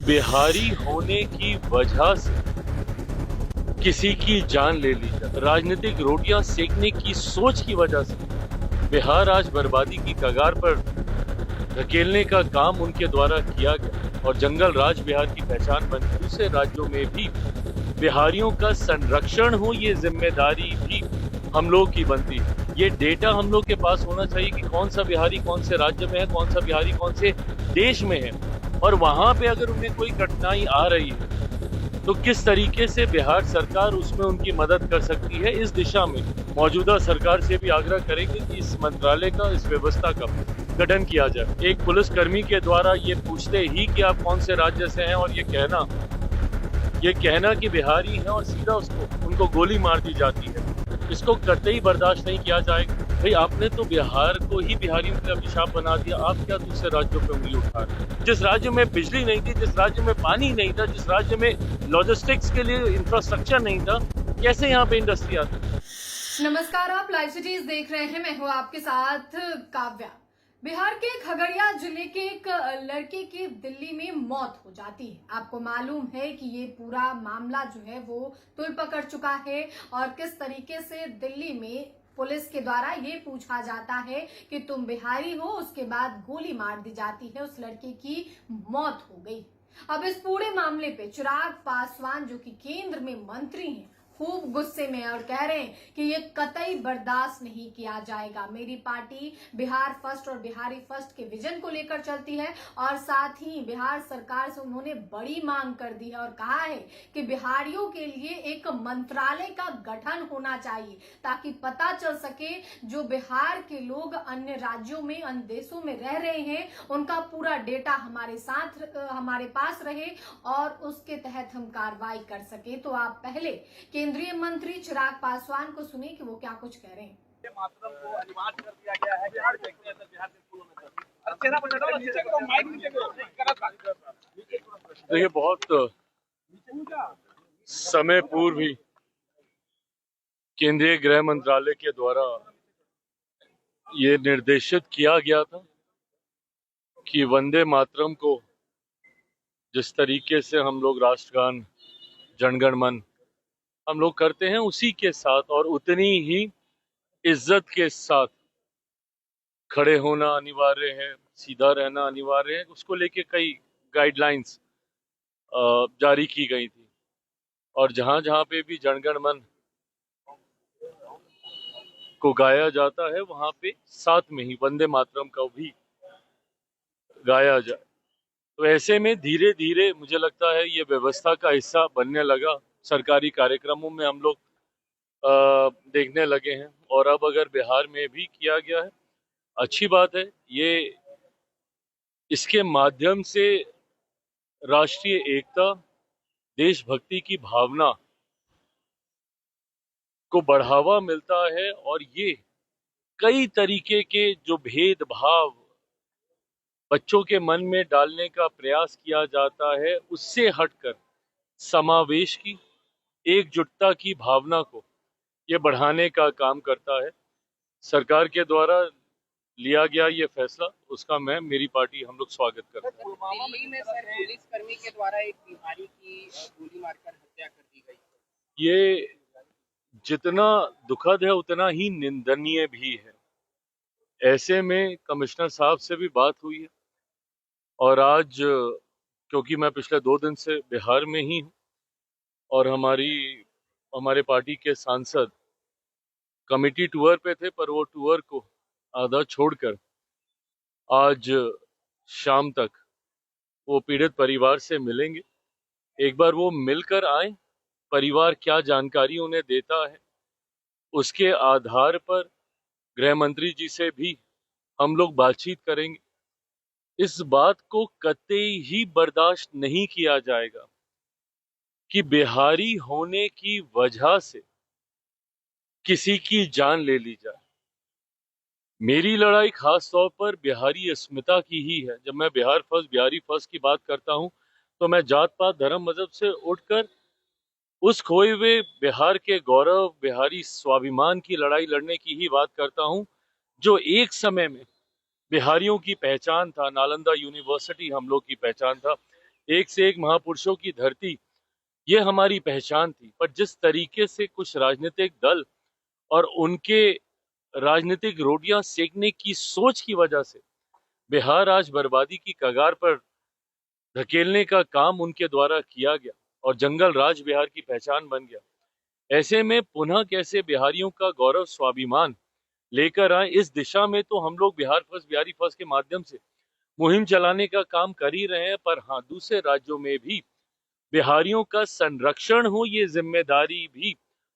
बिहारी होने की वजह से किसी की जान ले ली जाए, राजनीतिक रोटियां सेकने की सोच की वजह से बिहार आज बर्बादी की कगार पर धकेलने का काम उनके द्वारा किया गया और जंगल राज बिहार की पहचान बन गई। दूसरे राज्यों में भी बिहारियों का संरक्षण हो, ये जिम्मेदारी भी हम लोग की बनती है। ये डेटा हम लोग के पास होना चाहिए कि कौन सा बिहारी कौन से राज्य में है, कौन सा बिहारी कौन से देश में है, और वहां पे अगर उन्हें कोई कठिनाई आ रही है तो किस तरीके से बिहार सरकार उसमें उनकी मदद कर सकती है। इस दिशा में मौजूदा सरकार से भी आग्रह करेंगे कि इस मंत्रालय का, इस व्यवस्था का गठन किया जाए। एक पुलिसकर्मी के द्वारा ये पूछते ही कि आप कौन से राज्य से हैं और ये कहना कि बिहारी हैं और सीधा उनको गोली मार दी जाती है, इसको कतई बर्दाश्त नहीं किया जाएगा। भाई, आपने तो बिहार को ही बिहारियों के अभिशाप बना दिया, आप क्या दूसरे राज्यों पे उंगली उठा रहे हैं? जिस राज्य में बिजली नहीं थी, जिस राज्य में पानी नहीं था, जिस राज्य में लॉजिस्टिक्स के लिए इंफ्रास्ट्रक्चर नहीं था, कैसे यहाँ पे इंडस्ट्री आती? नमस्कार, आप लाइव सिटीज देख रहे हैं। मैं हूँ आपके साथ काव्या। बिहार के खगड़िया जिले के एक लड़के की दिल्ली में मौत हो जाती है। आपको मालूम है कि ये पूरा मामला जो है वो तूल पकड़ चुका है और किस तरीके से दिल्ली में पुलिस के द्वारा ये पूछा जाता है कि तुम बिहारी हो, उसके बाद गोली मार दी जाती है, उस लड़के की मौत हो गई। अब इस पूरे मामले पे चिराग पासवान जो कि केंद्र में मंत्री हैं, खूब गुस्से में और कह रहे हैं कि ये कतई बर्दाश्त नहीं किया जाएगा। मेरी पार्टी बिहार फर्स्ट और बिहारी फर्स्ट के विजन को लेकर चलती है और साथ ही बिहार सरकार से उन्होंने बड़ी मांग कर दी है और कहा है कि बिहारियों के लिए एक मंत्रालय का गठन होना चाहिए ताकि पता चल सके जो बिहार के लोग अन्य राज्यों में, अन्य देशों में रह रहे हैं, उनका पूरा डेटा हमारे पास रहे और उसके तहत हम कार्रवाई कर सके। तो आप पहले केंद्रीय मंत्री चिराग पासवान को सुनिए कि वो क्या कुछ कह रहे हैं। मातरम को अनिवार्य कर दिया गया है। बिहार देखते हैं बिहार के स्कूलों में देखिए, बहुत समय पूर्व ही केंद्रीय गृह मंत्रालय के द्वारा ये निर्देशित किया गया था कि वंदे मातरम को जिस तरीके से हम लोग राष्ट्रगान, जनगण मन हम लोग करते हैं, उसी के साथ और उतनी ही इज्जत के साथ खड़े होना अनिवार्य है, सीधा रहना अनिवार्य है। उसको लेके कई गाइडलाइंस जारी की गई थी और जहां जहां पे भी जनगण मन को गाया जाता है वहां पे साथ में ही वंदे मातरम का भी गाया जाए। तो ऐसे में धीरे धीरे मुझे लगता है ये व्यवस्था का हिस्सा बनने लगा। सरकारी कार्यक्रमों में हम लोग देखने लगे हैं और अब अगर बिहार में भी किया गया है, अच्छी बात है। ये इसके माध्यम से राष्ट्रीय एकता, देशभक्ति की भावना को बढ़ावा मिलता है और ये कई तरीके के जो भेदभाव बच्चों के मन में डालने का प्रयास किया जाता है, उससे हटकर समावेश की, एकजुटता की भावना को ये बढ़ाने का काम करता है। सरकार के द्वारा लिया गया ये फैसला, उसका मेरी पार्टी हम लोग स्वागत करते हैं। दिल्ली में सर पुलिसकर्मी के द्वारा एक बिहारी की गोली मारकर हत्या कर दी गई। ये जितना दुखद है उतना ही निंदनीय भी है। ऐसे में कमिश्नर साहब से भी बात हुई है और आज क्योंकि मैं पिछले 2 दिन से बिहार में ही हूँ और हमारे पार्टी के सांसद कमेटी टूर पे थे, पर वो टूर को आधा छोड़कर आज शाम तक वो पीड़ित परिवार से मिलेंगे। एक बार वो मिलकर आए, परिवार क्या जानकारी उन्हें देता है, उसके आधार पर गृह मंत्री जी से भी हम लोग बातचीत करेंगे। इस बात को कतई ही बर्दाश्त नहीं किया जाएगा कि बिहारी होने की वजह से किसी की जान ले ली जाए। मेरी लड़ाई खास तौर पर बिहारी अस्मिता की ही है। जब मैं बिहार फर्स्ट, बिहारी फर्स्ट की बात करता हूं तो मैं जात पात, धर्म, मजहब से उठकर उस खोए हुए बिहार के गौरव, बिहारी स्वाभिमान की लड़ाई लड़ने की ही बात करता हूं, जो एक समय में बिहारियों की पहचान था। नालंदा यूनिवर्सिटी हम लोग की पहचान था। एक से एक महापुरुषों की धरती, ये हमारी पहचान थी। पर जिस तरीके से कुछ राजनीतिक दल और उनके राजनीतिक रोटियां सेकने की सोच की वजह से बिहार आज बर्बादी की कगार पर धकेलने का काम उनके द्वारा किया गया और जंगल राज बिहार की पहचान बन गया। ऐसे में पुनः कैसे बिहारियों का गौरव स्वाभिमान लेकर आए, इस दिशा में तो हम लोग बिहार फर्स्ट बिहारी फर्स्ट के माध्यम से मुहिम चलाने का काम कर ही रहे हैं। पर हाँ, दूसरे राज्यों में भी बिहारियों का संरक्षण हो, ये जिम्मेदारी भी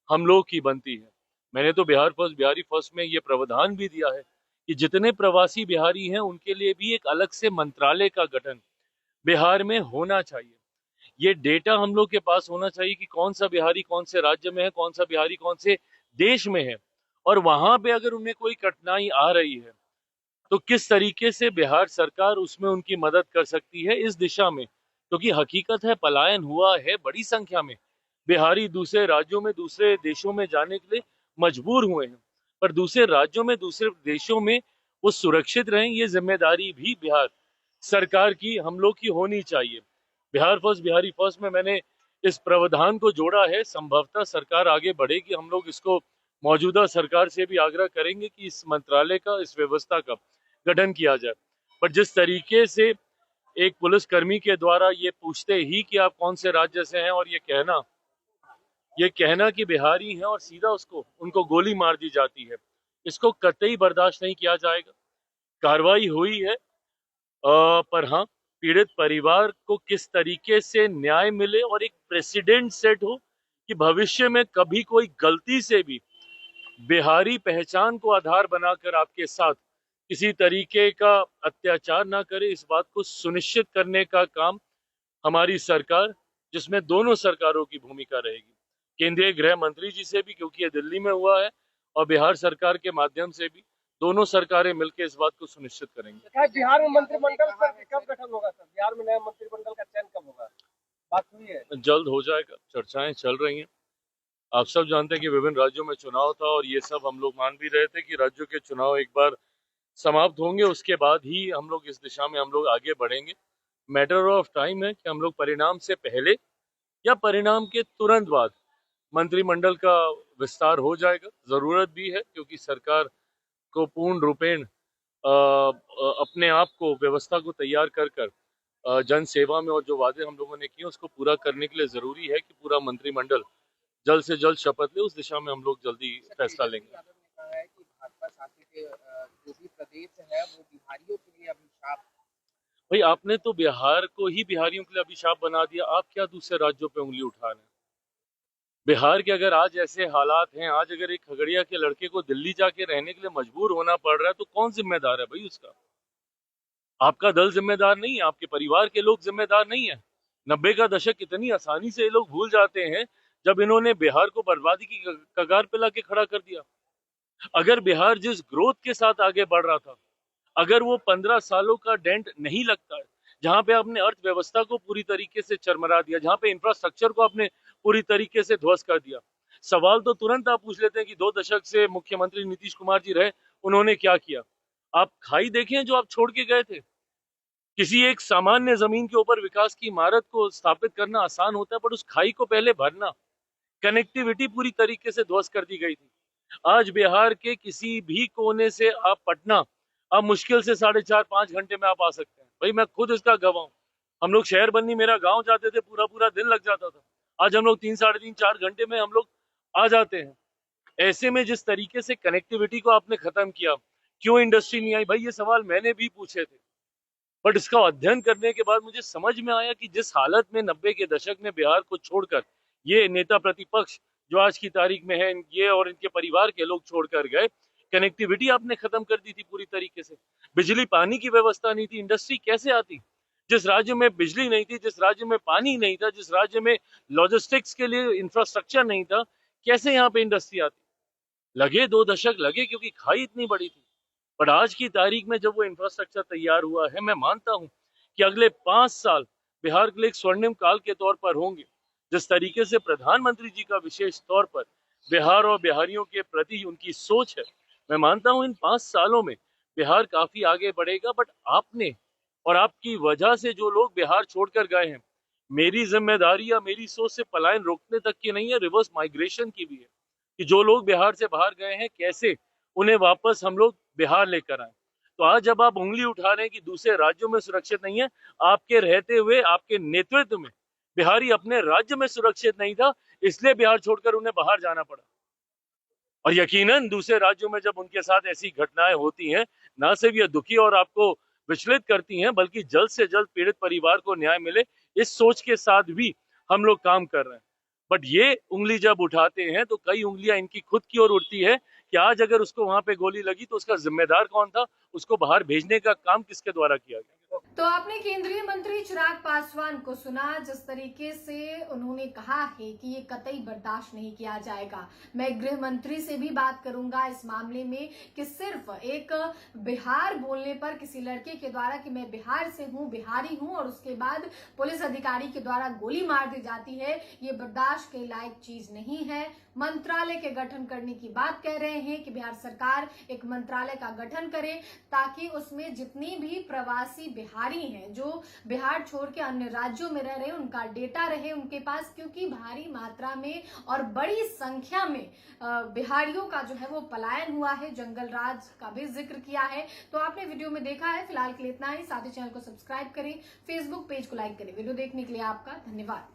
हम लोग की बनती है। मैंने तो बिहार फर्स्ट बिहारी फर्स्ट में ये प्रावधान भी दिया है कि जितने प्रवासी बिहारी हैं उनके लिए भी एक अलग से मंत्रालय का गठन बिहार में होना चाहिए। ये डेटा हम लोग के पास होना चाहिए कि कौन सा बिहारी कौन से राज्य में है, कौन सा बिहारी कौन से देश में है, और वहां पे अगर उन्हें कोई कठिनाई आ रही है तो किस तरीके से बिहार सरकार उसमें उनकी मदद कर सकती है इस दिशा में। क्योंकि हकीकत है, पलायन हुआ है बड़ी संख्या में, बिहारी दूसरे राज्यों में दूसरे देशों में जाने के लिए मजबूर हुए हैं। पर दूसरे राज्यों में दूसरे देशों में वो सुरक्षित रहें, ये जिम्मेदारी भी बिहार सरकार की हम लोग की होनी चाहिए। बिहार फर्स्ट बिहारी फर्स्ट में मैंने इस प्रावधान को जोड़ा है। संभवतः सरकार आगे बढ़ेगी, हम लोग इसको मौजूदा सरकार से भी आग्रह करेंगे कि इस मंत्रालय का, इस व्यवस्था का गठन किया जाए। पर जिस तरीके से एक पुलिसकर्मी के द्वारा ये पूछते ही कि आप कौन से राज्य से हैं और ये कहना कि बिहारी हैं और सीधा उनको गोली मार दी जाती है, इसको कतई बर्दाश्त नहीं किया जाएगा। कार्रवाई हुई है, पर हाँ, पीड़ित परिवार को किस तरीके से न्याय मिले और एक प्रेसिडेंट सेट हो कि भविष्य में कभी कोई गलती से भी बिहारी पहचान को आधार बनाकर आपके साथ किसी तरीके का अत्याचार ना करे, इस बात को सुनिश्चित करने का काम हमारी सरकार, जिसमें दोनों सरकारों की भूमिका रहेगी, केंद्रीय गृह मंत्री जी से भी, क्योंकि ये दिल्ली में हुआ है, और बिहार सरकार के माध्यम से भी, दोनों सरकारें मिलकर इस बात को सुनिश्चित करेंगे। बिहार में मंत्रिमंडल कब गठन होगा सर? बिहार में नया मंत्रिमंडल का चयन कब होगा? बात हुई है? जल्द हो जाएगा, चर्चाएं चल रही हैं। आप सब जानते हैं कि विभिन्न राज्यों में चुनाव था और ये सब हम लोग मान भी रहे थे कि राज्यों के चुनाव एक बार समाप्त होंगे, उसके बाद ही हम लोग इस दिशा में हम लोग आगे बढ़ेंगे। मैटर ऑफ टाइम है कि हम लोग परिणाम से पहले या परिणाम के तुरंत बाद मंत्रिमंडल का विस्तार हो जाएगा। जरूरत भी है, क्योंकि सरकार को पूर्ण रूपेण अपने आप को, व्यवस्था को तैयार कर जन सेवा में और जो वादे हम लोगों ने किए उसको पूरा करने के लिए जरूरी है कि पूरा मंत्रिमंडल जल्द से जल्द शपथ ले। उस दिशा में हम लोग जल्दी फैसला लेंगे। कहा है कि भाजपा शासित जो भी प्रदेश है वो बिहारियों के लिए अभिशाप। भाई, आपने तो बिहार को ही बिहारियों के लिए अभिशाप बना दिया, आप क्या दूसरे राज्यों पे उंगली उठा रहे हैं? बिहार के अगर आज ऐसे हालात हैं, आज अगर एक खगड़िया के लड़के को दिल्ली जाके रहने के लिए मजबूर होना पड़ रहा है, तो कौन जिम्मेदार है भाई उसका? आपका दल जिम्मेदार नहीं है, आपके परिवार के लोग जिम्मेदार नहीं है। 90 का दशक कितनी आसानी से ये लोग भूल जाते हैं, जब इन्होंने बिहार को बर्बादी की कगार पे लाके खड़ा कर दिया। अगर बिहार जिस ग्रोथ के साथ आगे बढ़ रहा था, अगर वो 15 सालों का डेंट नहीं लगता है, जहां पे आपने अर्थव्यवस्था को पूरी तरीके से चरमरा दिया, जहां पे इंफ्रास्ट्रक्चर को आपने पूरी तरीके से ध्वस्त कर दिया, सवाल तो तुरंत आप पूछ लेते हैं कि 2 दशक से मुख्यमंत्री नीतीश कुमार जी रहे, उन्होंने क्या किया? आप खाई देखें जो आप छोड़ के गए थे। किसी एक सामान्य जमीन के ऊपर विकास की इमारत को स्थापित करना आसान होता है, पर उस खाई को पहले भरना, कनेक्टिविटी पूरी तरीके से ध्वस्त कर दी गई थी। आज बिहार के किसी भी कोने से आप पटना, आप मुश्किल से 4.5-5 घंटे में आप आ सकते हैं। भाई, मैं खुद इसका गवाह हूं। हम लोग शहर बन्नी, मेरा गांव जाते थे, पूरा पूरा दिन लग जाता था। आज हम लोग 3, 3.5, 4 घंटे में हम लोग आ जाते हैं। ऐसे में जिस तरीके से कनेक्टिविटी को आपने खत्म किया, क्यों इंडस्ट्री नहीं आई? भाई, ये सवाल मैंने भी पूछे थे, बट इसका अध्ययन करने के बाद मुझे समझ में आया कि जिस हालत में 90 के दशक में बिहार को छोड़कर ये नेता प्रतिपक्ष जो आज की तारीख में है, ये और इनके परिवार के लोग छोड़कर गए, कनेक्टिविटी आपने खत्म कर दी थी पूरी तरीके से। बिजली पानी की व्यवस्था नहीं थी, इंडस्ट्री कैसे आती? जिस राज्य में बिजली नहीं थी, जिस राज्य में पानी नहीं था, जिस राज्य में लॉजिस्टिक्स के लिए इंफ्रास्ट्रक्चर नहीं था, कैसे यहाँ पे इंडस्ट्री आती? लगे 2 दशक लगे, क्योंकि खाई इतनी बड़ी थी। पर आज की तारीख में जब वो इंफ्रास्ट्रक्चर तैयार हुआ है, मैं मानता हूं कि अगले 5 साल बिहार के लिए एक स्वर्णिम काल के तौर पर होंगे। जिस तरीके से प्रधानमंत्री जी का विशेष तौर पर बिहार और बिहारियों के प्रति उनकी सोच है, मैं मानता हूं इन 5 सालों में बिहार काफी आगे बढ़ेगा। बट आपने और आपकी वजह से जो लोग बिहार छोड़कर गए हैं, मेरी जिम्मेदारी या मेरी सोच से पलायन रोकने तक की नहीं है, रिवर्स माइग्रेशन की भी है कि जो लोग बिहार से बाहर गए हैं कैसे उन्हें वापस हम लोग बिहार लेकर आए। तो आज जब आप उंगली उठा रहे हैं कि दूसरे राज्यों में सुरक्षित नहीं है, आपके रहते हुए आपके नेतृत्व में बिहारी अपने राज्य में सुरक्षित नहीं था, इसलिए बिहार छोड़कर उन्हें बाहर जाना पड़ा। और यकीनन दूसरे राज्यों में जब उनके साथ ऐसी घटनाएं होती हैं, ना सिर्फ ये दुखी और आपको विचलित करती हैं, बल्कि जल्द से जल्द पीड़ित परिवार को न्याय मिले, इस सोच के साथ भी हम लोग काम कर रहे हैं। बट ये उंगली जब उठाते हैं तो कई उंगलियां इनकी खुद की ओर उठती है कि आज अगर उसको वहां पे गोली लगी तो उसका जिम्मेदार कौन था, उसको बाहर भेजने का काम किसके द्वारा किया गया। तो आपने केंद्रीय मंत्री चिराग पासवान को सुना, जिस तरीके से उन्होंने कहा है कि ये कतई बर्दाश्त नहीं किया जाएगा। मैं गृह मंत्री से भी बात करूंगा इस मामले में कि सिर्फ एक बिहार बोलने पर किसी लड़के के द्वारा कि मैं बिहार से हूं, बिहारी हूं, और उसके बाद पुलिस अधिकारी के द्वारा गोली मार दी जाती है, ये बर्दाश्त के लायक चीज नहीं है। मंत्रालय के गठन करने की बात कह रहे हैं कि बिहार सरकार एक मंत्रालय का गठन करे ताकि उसमें जितनी भी प्रवासी बिहारी हैं जो बिहार छोड़ के अन्य राज्यों में रह रहे हैं उनका डेटा रहे उनके पास, क्योंकि भारी मात्रा में और बड़ी संख्या में बिहारियों का जो है वो पलायन हुआ है। जंगल राज का भी जिक्र किया है। तो आपने वीडियो में देखा है, फिलहाल के लिए इतना ही। साथ ही चैनल को सब्सक्राइब करें, फेसबुक पेज को लाइक करें। वीडियो देखने के लिए आपका धन्यवाद।